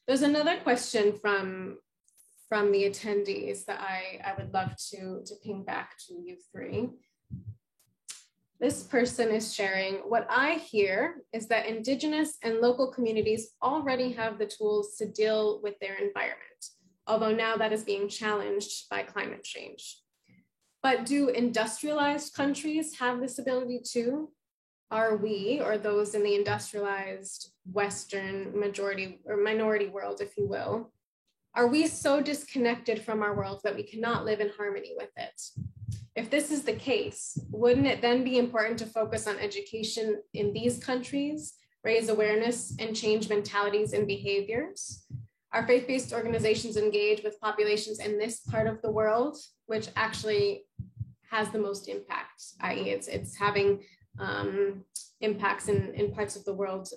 There's another question from the attendees that I would love to ping back to you three. This person is sharing, what I hear is that Indigenous and local communities already have the tools to deal with their environment, although now that is being challenged by climate change. But do industrialized countries have this ability too? Are we, or those in the industrialized Western majority or minority world, if you will, are we so disconnected from our world that we cannot live in harmony with it? If this is the case, wouldn't it then be important to focus on education in these countries, raise awareness and change mentalities and behaviors? Are faith-based organizations engage with populations in this part of the world, which actually has the most impact, i.e. it's having impacts in parts of the world,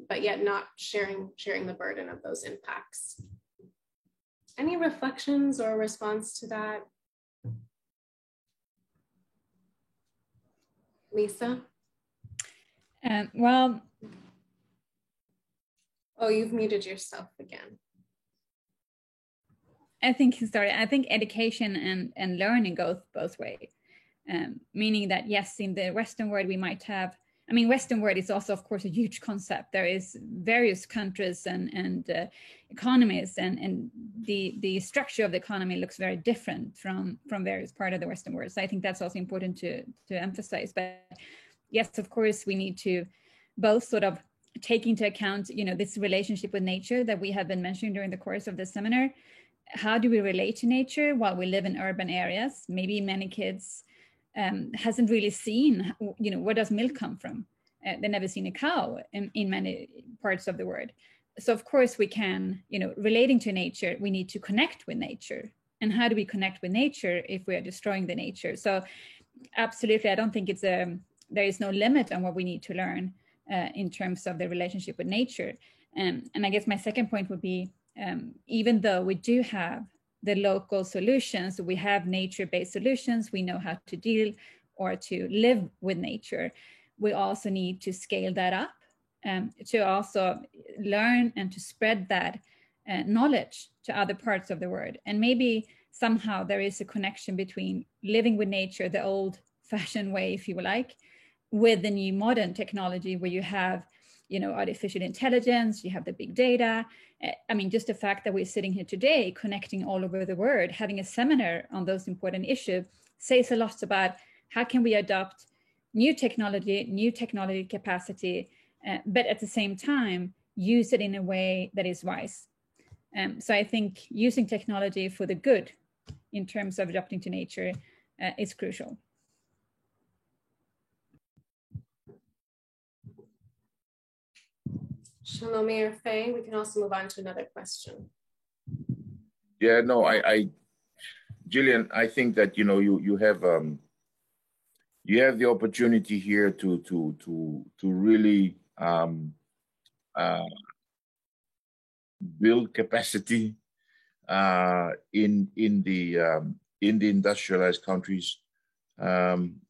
but yet not sharing the burden of those impacts. Any reflections or response to that? Lisa? Well, oh, you've muted yourself again. I think education and learning goes both ways. Meaning that, yes, in the Western world, we might have, I mean, Western world is also, of course, a huge concept. There is various countries and economies, and the structure of the economy looks very different from various parts of the Western world. So I think that's also important to emphasize. But yes, of course, we need to both sort of take into account, this relationship with nature that we have been mentioning during the course of this seminar. How do we relate to nature while we live in urban areas? Maybe many kids hasn't really seen, where does milk come from? They've never seen a cow in many parts of the world. So of course we can, relating to nature, we need to connect with nature. And how do we connect with nature if we are destroying the nature? So absolutely, I don't think there is no limit on what we need to learn in terms of the relationship with nature. And I guess my second point would be, even though we do have the local solutions, we have nature-based solutions, we know how to deal or to live with nature, we also need to scale that up, to also learn and to spread that knowledge to other parts of the world. And maybe somehow there is a connection between living with nature, the old-fashioned way, if you like, with the new modern technology where you have artificial intelligence, you have the big data. I mean, just the fact that we're sitting here today, connecting all over the world, having a seminar on those important issues says a lot about how can we adopt new technology capacity, but at the same time, use it in a way that is wise. So I think using technology for the good in terms of adapting to nature is crucial. Shalomi or Faye, we can also move on to another question. Yeah, no, Gillian, I think that you have the opportunity here to really build capacity in the industrialized countries.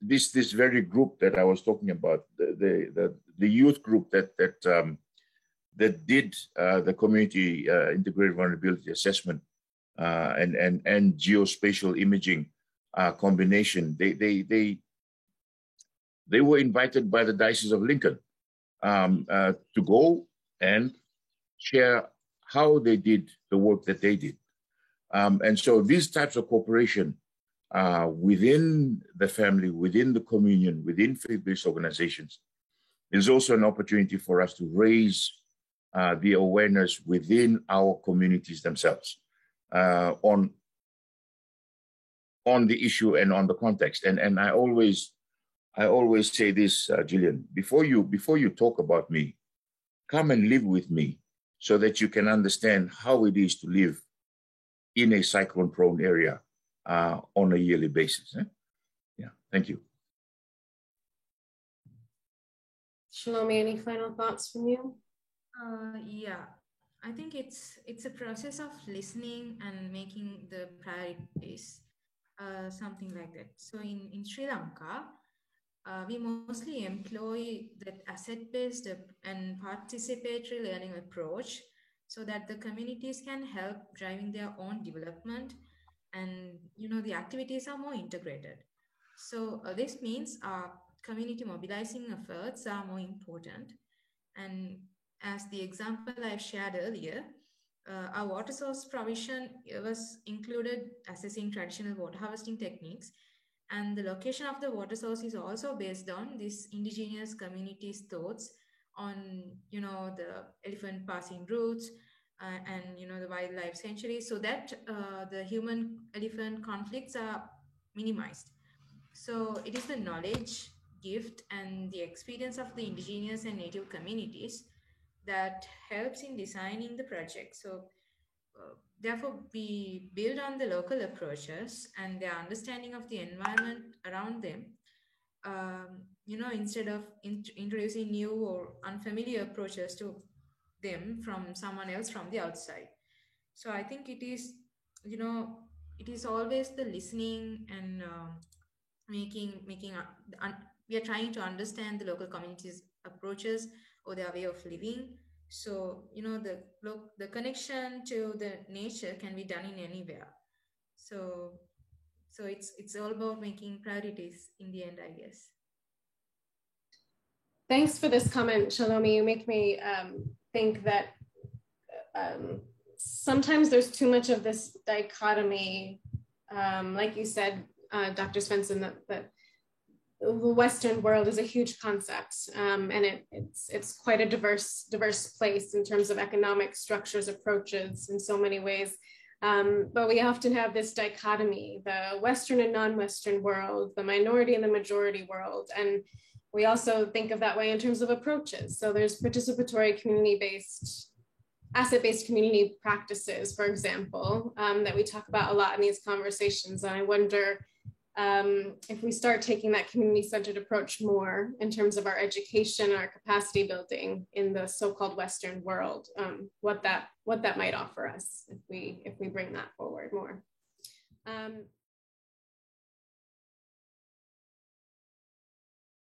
This very group that I was talking about, the youth group that did the community integrated vulnerability assessment and geospatial imaging combination. They were invited by the Diocese of Lincoln to go and share how they did the work that they did. And so these types of cooperation within the family, within the communion, within faith-based organizations, is also an opportunity for us to raise the awareness within our communities themselves on the issue and on the context. And I always say this, Gillian, before you talk about me, come and live with me so that you can understand how it is to live in a cyclone-prone area on a yearly basis. Yeah, thank you. Shalomi, any final thoughts from you? Yeah, I think it's a process of listening and making the priorities, something like that. So in Sri Lanka, we mostly employ that asset-based and participatory learning approach. so that the communities can help driving their own development, and the activities are more integrated. So this means community mobilizing efforts are more important. And as the example I've shared earlier, our water source provision was included assessing traditional water harvesting techniques, and the location of the water source is also based on this indigenous community's thoughts on the elephant passing routes, and the wildlife sanctuary, so that the human elephant conflicts are minimized. So it is the knowledge, gift, and the experience of the indigenous and native communities that helps in designing the project. So therefore, we build on the local approaches and their understanding of the environment around them, instead of introducing new or unfamiliar approaches to them from someone else from the outside. So I think it is, it is always the listening and we are trying to understand the local communities' approaches or their way of living. So the connection to the nature can be done in anywhere. So it's all about making priorities in the end, I guess. Thanks for this comment, Shalomi. You make me think that sometimes there's too much of this dichotomy, like you said, Dr. Svensson, that the Western world is a huge concept, and it's quite a diverse place in terms of economic structures, approaches in so many ways. But we often have this dichotomy, the Western and non-Western world, the minority and the majority world. And we also think of that way in terms of approaches. So there's participatory community-based, asset-based community practices, for example, that we talk about a lot in these conversations. And I wonder if we start taking that community-centered approach more in terms of our education, our capacity building in the so-called Western world, what that might offer us if we bring that forward more.